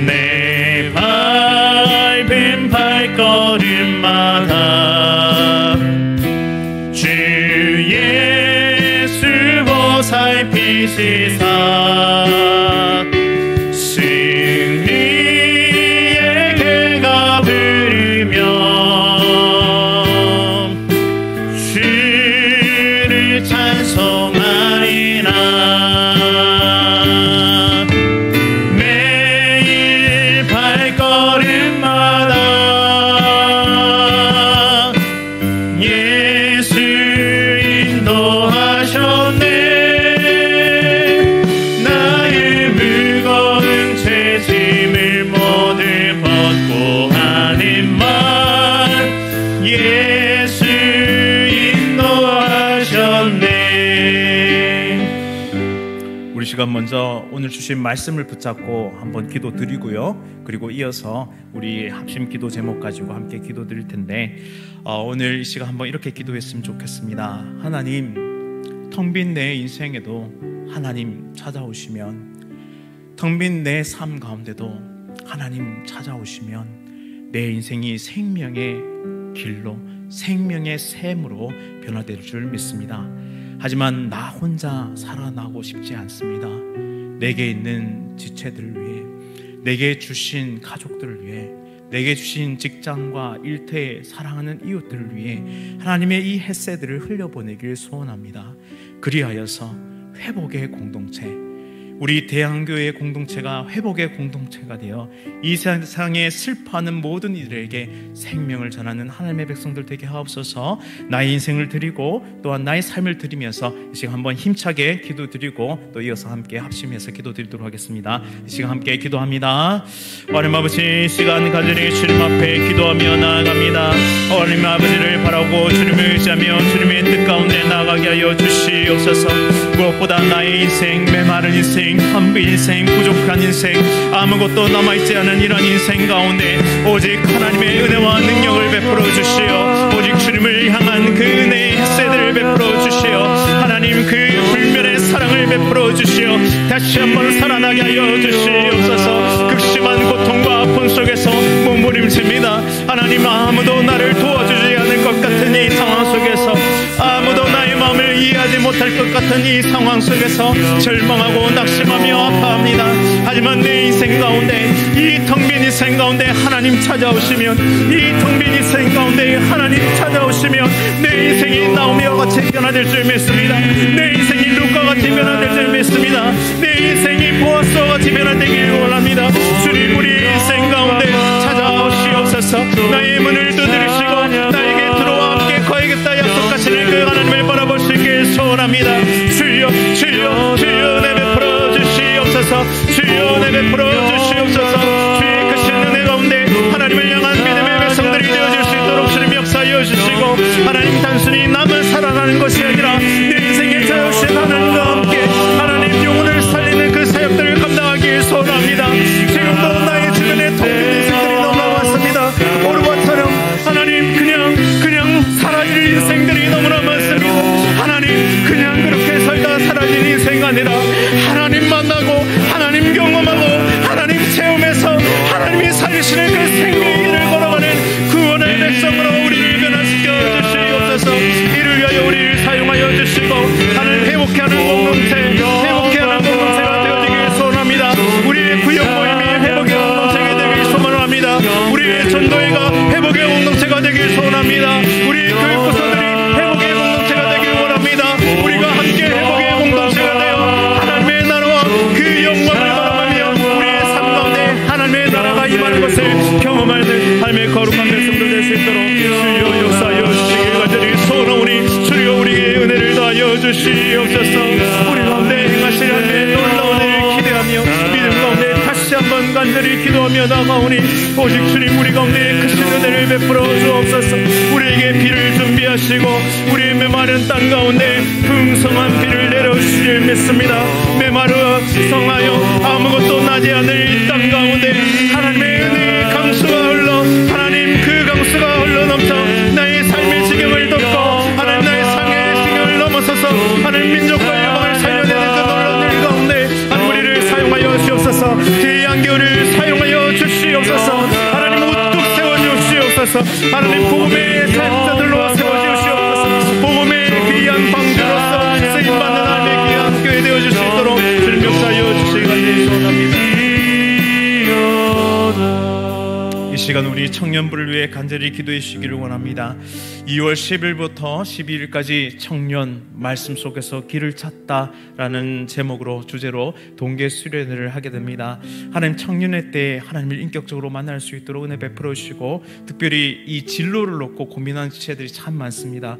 내 밟은 발걸음마다 주 예수 보살피시사 승리의 그가 부르며 주를 찬송하리라. 매일 발걸음마다 예수 인도하셨네. 나의 무거운 죄짐을 모두 벗고 하는 말 예수 인도하셨네. 우리 시간 먼저 오늘 주신 말씀을 붙잡고 한번 기도 드리고요. 그리고 이어서 우리 합심 기도 제목 가지고 함께 기도 드릴 텐데 오늘 이 시간 한번 이렇게 기도했으면 좋겠습니다. 하나님, 텅 빈 내 인생에도 하나님 찾아오시면, 텅 빈 내 삶 가운데도 하나님 찾아오시면 내 인생이 생명의 길로, 생명의 샘으로 변화될 줄 믿습니다. 하지만 나 혼자 살아나고 싶지 않습니다. 내게 있는 지체들을 위해, 내게 주신 가족들을 위해, 내게 주신 직장과 일터에 사랑하는 이웃들을 위해 하나님의 이 햇새들을 흘려보내길 소원합니다. 그리하여서 회복의 공동체, 우리 대한교회의 공동체가 회복의 공동체가 되어 이 세상에 슬퍼하는 모든 이들에게 생명을 전하는 하나님의 백성들 되게 하옵소서. 나의 인생을 드리고 또한 나의 삶을 드리면서 이 시간 한번 힘차게 기도 드리고 또 이어서 함께 합심해서 기도 드리도록 하겠습니다. 이 시간 함께 기도합니다. 하나님 아버지, 이 시간 간절히 주님 앞에 기도하며 나아갑니다. 하나님 아버지를 바라고 주님을 의지하며 주님의 뜻 가운데 나아가게 하여 주시옵소서. 무엇보다 나의 인생, 메마른 인생, 한부 인생, 부족한 인생, 아무것도 남아있지 않은 이런 인생 가운데 오직 하나님의 은혜와 능력을 베풀어 주시어 오직 주님을 향한 그 은혜의 햇새들을 베풀어 주시어 하나님 그 불멸의 사랑을 베풀어 주시어 다시 한번 살아나게 하여 주시옵소서. 극심한 고통과 아픔 속에서 몸부림칩니다. 하나님, 아무도 나를 도와주지 않을 것 같은 이 상황 속에서, 아무도 나의 마음을 이해하지 못할 것 같은 이 상황 속에서 절망하고 낙심하며 아파합니다. 하지만 내 인생 가운데, 이 텅 빈 인생 가운데 하나님 찾아오시면, 이 텅 빈 인생 가운데 하나님 찾아오시면 내 인생이 나오미와 같이 변화될 줄 믿습니다. 내 인생이 룻과 같이 변화될 줄 믿습니다. 내 인생이 보아스와 같이 변화되길 원합니다. 주님, 우리 인생 가운데 찾아오시옵소서. 나의 문을 두드리시고 나에게 들어와 함께 거하겠다 약속하시는 그 하나님을 바라볼 수 있길 소원합니다. 주여, 주여, 주여 내 베풀어 주시옵소서. 주여 내 베풀어 주시옵소서. 주의 크신 은혜 가운데 하나님을 향한 믿음의 백성들이 되어질 수 있도록 주님 역사하여 주시고, 하나님 단순히 남은 살아나는 것이 아니라 내 인생에 찾아오신 하나님과 함께 하나님 영혼을 살리는 그 사역들을 감당하길 소원합니다. 지금도 나의 주변에 텅 빈 인생들이 너무나 많습니다. 오르바처럼 하나님 그냥 사라질 인생들이 너무나 많습니다. 하나님, 그냥 그렇게 살다 사라질 인생 아니라 하나님 만나고 하나님 경험하고 하나님 체험해서 하나님이 살리시는 그 생명의 길을 걸어가는 구원의 백성으로 우리를 변화시켜 주시옵소서. 이를 위하여 우리를 사용하여 주시고 하나님 회복해 하는 공동체, 회복해 하는 공동체가 되어지길 소원합니다. 우리의 구역 모임이 회복의 공동체가 되길 소원합니다. 우리의 전도회가 회복의 공동체가 되길 소원합니다. 우리의 교육 부서들이 회복의 공동체가 되길 원합니다. 우리가 함께 회복의 공동체가 되어 하나님의 나라와 그 영광을 바라보며 우리의 삶 가운데 하나님의 나라가 임하는 것을 경험하는 하나님의 거룩한 백성들 될 수 있도록 주여 역사하여 주시길 간절히 소원하오니 주여 우리에게 은혜를 더하여 주시옵소서. 우리 가운데 행하실 하나님의 놀라운 은혜를 기대하며 믿음 가운데 다시 한번 간절히 기도하며 나가오니 오직 주님 우리 가운데 크신 은혜를 베풀어 주옵소서. 우리에게 비를 준비하시고 우리의 메마른 땅 가운데 풍성한 비를 내려주실 믿습니다. 메마르 성하여 아무것도 나지 않을 이 땅 가운데 하나님의 은혜의 강수가 흘러 하나님 그 강수가 흘러 넘쳐 나의 삶의 지경을 덮고 하나님 나의 삶의 지경을 넘어서서 하나님 민족과 열방을 살려내는 그 놀라운 일 가운데 하나님 우리를 사용하여 주옵소서. 태양교를 사용하여 주시옵소서. 하나님 우뚝 세워주시옵소서. 하나님 복음의 사역자들로 세워주시옵소서. 복음의 귀한 방주로서 쓰임받는 하나님의 귀한 교회 되어줄 수 있도록 주님 역사하여 주시기 간절히 소원합니다. 이 시간 우리 청년부를 위해 간절히 기도해 주시기를 원합니다. 2월 10일부터 12일까지 청년 말씀 속에서 길을 찾다라는 제목으로 주제로 동계 수련회를 하게 됩니다. 하나님 청년의 때에 하나님을 인격적으로 만날 수 있도록 은혜 베풀어 주시고, 특별히 이 진로를 놓고 고민하는 지체들이 참 많습니다.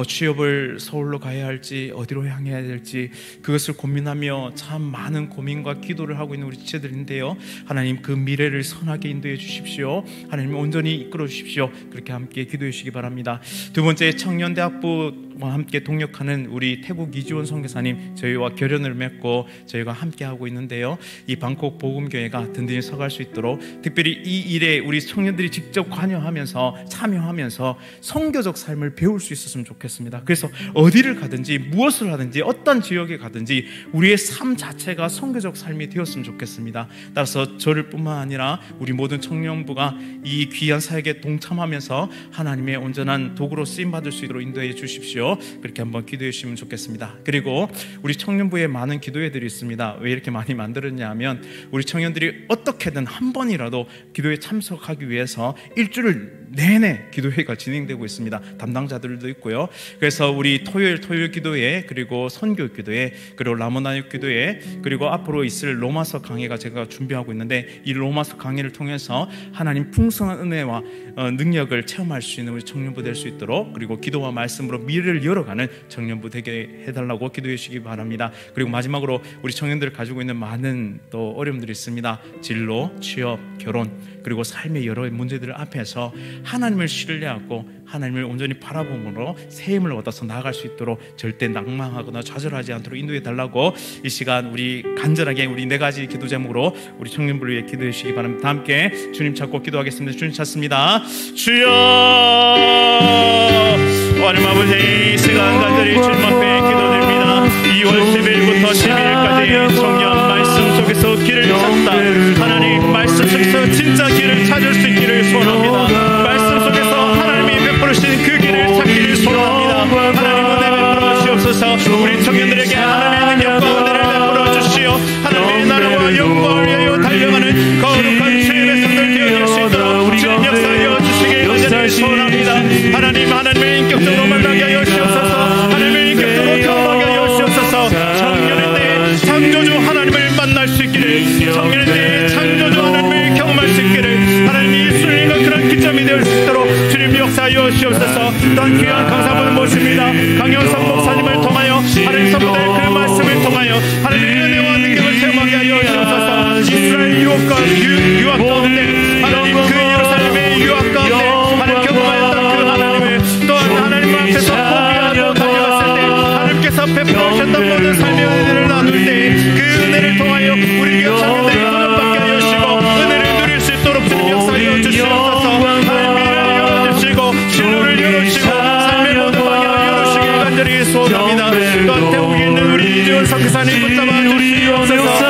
취업을 서울로 가야 할지 어디로 향해야 될지 그것을 고민하며 참 많은 고민과 기도를 하고 있는 우리 지체들인데요, 하나님 그 미래를 선하게 인도해 주십시오. 하나님 온전히 이끌어 주십시오. 그렇게 함께 기도해 주시기 바랍니다. 두 번째, 청년대학부와 함께 동역하는 우리 태국 이지원 선교사님, 저희와 결연을 맺고 저희가 함께 하고 있는데요, 이 방콕 복음교회가 든든히 서갈 수 있도록 특별히 이 일에 우리 청년들이 직접 관여하면서 참여하면서 선교적 삶을 배울 수 있었으면 좋겠습니다. 그래서 어디를 가든지 무엇을 하든지 어떤 지역에 가든지 우리의 삶 자체가 선교적 삶이 되었으면 좋겠습니다. 따라서 저를 뿐만 아니라 우리 모든 청년부가 이 귀한 사역에 동참하면서 하나님의 온전한 도구로 쓰임받을 수 있도록 인도해 주십시오. 그렇게 한번 기도해 주시면 좋겠습니다. 그리고 우리 청년부에 많은 기도회들이 있습니다. 왜 이렇게 많이 만들었냐 하면 우리 청년들이 어떻게든 한 번이라도 기도에 참석하기 위해서 일주일 내내 기도회가 진행되고 있습니다. 담당자들도 있고요. 그래서 우리 토요일 기도회, 그리고 선교 기도회, 그리고 라모나육 기도회, 그리고 앞으로 있을 로마서 강해가 제가 준비하고 있는데, 이 로마서 강해를 통해서 하나님 풍성한 은혜와 능력을 체험할 수 있는 우리 청년부 될 수 있도록, 그리고 기도와 말씀으로 미래를 열어가는 청년부 되게 해달라고 기도해 주시기 바랍니다. 그리고 마지막으로 우리 청년들 가지고 있는 많은 또 어려움들이 있습니다. 진로, 취업, 결혼, 그리고 삶의 여러 문제들 앞에서 하나님을 신뢰하고 하나님을 온전히 바라봄으로 새 힘을 얻어서 나아갈 수 있도록 절대 낭망하거나 좌절하지 않도록 인도해 달라고 이 시간 우리 간절하게 우리 네 가지 기도 제목으로 우리 청년부를 위해 기도해 주시기 바랍니다. 다 함께 주님 찾고 기도하겠습니다. 주님 찾습니다. 주여, 하나님 아버지, 이 시간 간절히 주님 앞에 기도드립니다. 2월 10일부터 12일까지 청년 말씀 속에서 길을 찾다, 하나님 말씀 속에서 진짜 길을 찾을 수 있기를 소원합니다. 말씀 속에서 하나님이 베풀으신 그 길을 찾기를 소원합니다. 하나님 은혜 베풀어 주시옵소서. 우리 청년들에게 하나님의 능력과 은혜를 베풀어 주시오. 하나님의 나라와 영광을 위하여 달려가는 거룩한 주의 백성들 되어질 수 있도록 주님 역사하여 주시길 간절히 소원합니다. 하나님의 인격적으로 만나게 하여 주옵소서. 하나님의 인격적으로 경험하게 하여 주옵소서. 청년의 때에 창조주 하나님을 만날 수 있기를, 청년의 때에 창조주 하나님을 경험할 수 있기를, 하나님이 예수님과 그런 기점이 되어 수 있도록 주님 역사하여 주옵소서. 또한 귀한 강사분을 모십니다. 강현석 목사님을 통하여 하나님 성도들 그 말씀을 통하여 하나님의 은혜와 능력을 체험하게 하여 주옵소서. 이스라엘 유학 가운데 하나님 그 예루살렘의 유학 가운데 하나님 경험하였던 그 하나님을 또한 하나님 앞에서 포기하고 달려갔을 때 하나님께서 베풀어 주셨던 모든 삶의 은혜를 나눌 때 그 은혜를 통하여 우리 교회 청년들이 도전받게 하여 주시고 은혜를 누릴 수 있도록 주님 역사하여 주시옵소서. 하나님 미래를 열어주시고 진로를 열어주시고 삶의 모든 방향을 열어주시길 간절히 소원합니다. 또한 태국에 있는 우리 이지원 선교사님 붙잡아 주시옵소서.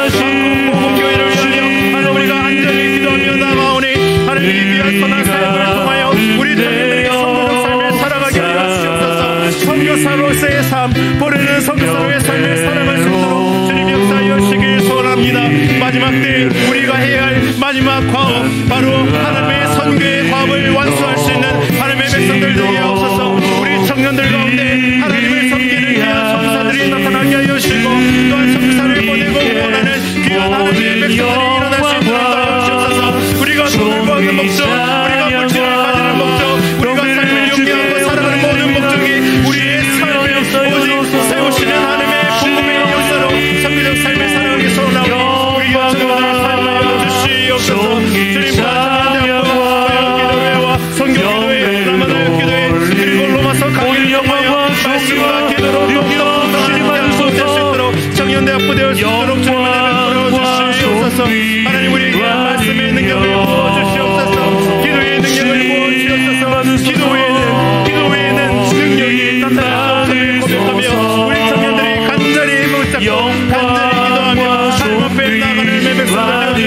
복음교회를 위하여 하나님 우리가 간절히 기도하며 나아오니 하나님 이 귀한 선한 사역을 통하여 우리 청년들이 선교적 삶을 살아가게 하여 주시옵소서. 선교사로서의 삶, 버리는 선교사로의 삶을 살아갈 수 있도록 주님 역사하여 주시길 소원합니다. 마지막 때 우리가 해야 할 마지막 과업, 바로 하나님의 선교의 과업을 완수할 수 있는 하나님의 백성들 되게 하옵소서. 우리 청년들 가운데 하나님을 섬기는 귀한 선교사들이 나타나게 하여 주시고 또한 선교사를 보내고 원하는 귀한 하나님의 백성들이 일어날 수 있도록 하여 주옵소서. 우리가 돈을 구하는 목적, 우리가 물질을 가지는 목적, 우리가 삶을 영위하고 살아가는 모든 목적이 우리의 삶을 오직 세우시는 하나님의 복음의 역사로 선교적 삶을 살아가기 소원하오니 우리 청년들을 사용하여 주시옵소서. 주님 감사합니다. 기도회와 선교기도회, 라마나육 기도회, 그리고 로마서 강의를 통하여 말씀과 기도로 더욱더 풍성한 될수 있도록 청년대학부 되어 수 있도록 주님의 은혜를 베풀어 주시옵소서. 하나님 우리에게 말씀의 능력을 부어주시옵소서. 기도의 능력을 부어주시옵소서. 기도에는 능력이 나타나는 것을 고백하며 우리 청년들이 간절히 붙잡고 간절히 기도하며 하나님 앞에 나아가는 백성들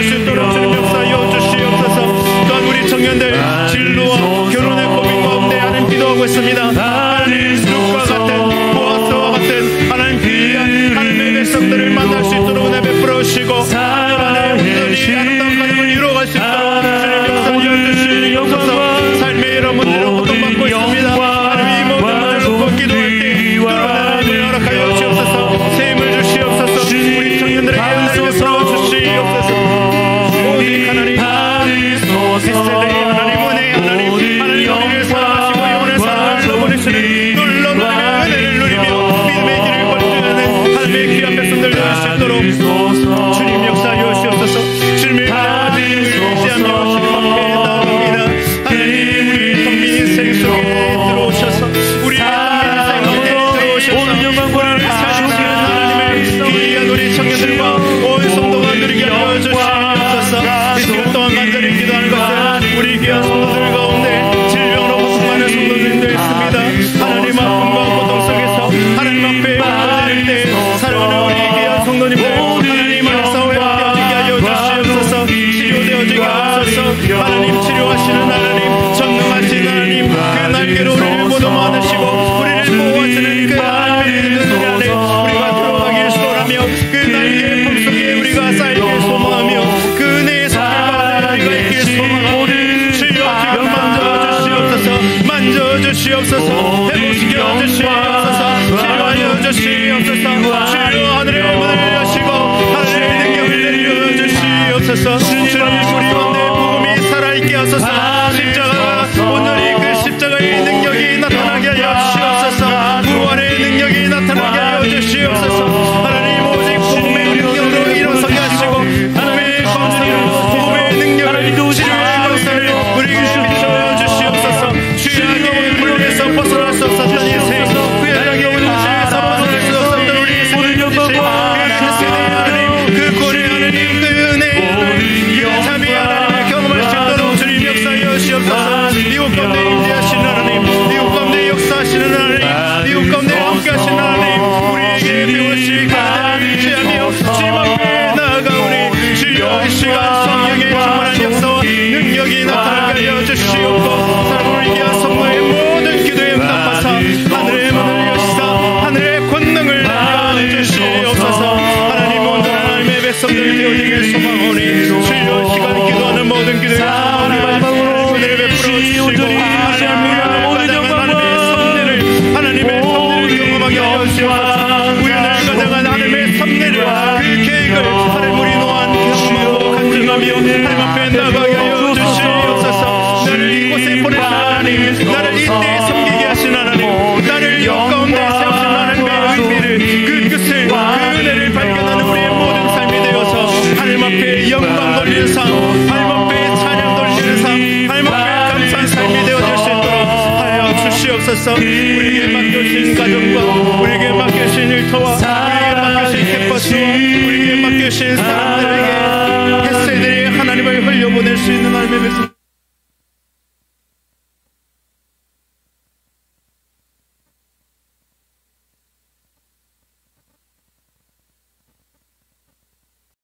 주시옵소서. 회복시켜 주시옵소서. 치료하여 주시옵소서. 주여 하늘의 문을 여시고 하늘의 능력을 내려 주시옵소서. 주님 우리 가운데 복음이 살아있게 하소서. 십자가 오늘이 그 십자가의 능력이 나타나게 하여 주시옵소서. 부활의 능력이 나타나게 하여 주시옵소서. 하나님 오직 복음의 능력으로 일어서게 하시고 하나님의 권세로 복음의 능력을 치료의 권세를 우리에게 비춰 주시옵소서. 죄악의 물에서 벗어날 수 없었던 인생, 그 연약의 문제에서 벗어날 수 없었던 우리의 생명의 그 고뇌 하나님, 그 은혜의 하나님, 그 자비 하나님을 경험할 수 있도록 주님 역사하여 주시옵소서. 이웃 가운데 임재하시는 하나님, 이웃 가운데 역사하시는 하나님, 이웃 가운데 함께 하시는 하나님, 우리에게 배우실 가르침을 취하며 주님 앞에 나아가오니 주여 이 시간 성령의 충만한 역사와 능력이 나타나게 하여 주시옵고 사랑을 이겨 성도의 모든 기도에 응답하사 하늘의 문을 여시사 하늘의 권능을 알려주시옵소서. 하나님 오늘 하나님의 백성들이 되어지길 소망하오니 주여 시간 기도하는 모든 기도에 하나님의 은혜를 베풀어 주시고 하나님의 섭리를 경험하게 하여 주시옵소서. 우리를 가장한 하나님의 섭리를 그 계획을 하나님 우리 노한 경험하고 간증하며 하나님 앞에 나가게 하여 주시옵소서. 나를 이곳에 보내신 하나님, 나를 이때에 섬기게 하신 하나님, 나를 이 가운데 세우신 하나님의 의미를 그 뜻을 그 은혜를 발견하는 우리의 모든 삶이 되어서 하나님 앞에 영광 돌리는 삶, 하나님 앞에 찬양 돌리는 삶, 하나님 앞에 감사한 삶이 되어질 수 있도록 하여 주시옵소서. 우리에게 맡겨주신 가정과 우리에게 맡겨주신 일터와 우리에게 맡겨주신 캐퍼스와 우리에게 맡겨주신 사람들에게 햇새들이 하나님을 흘려보낼 수 있는 하나님의 백성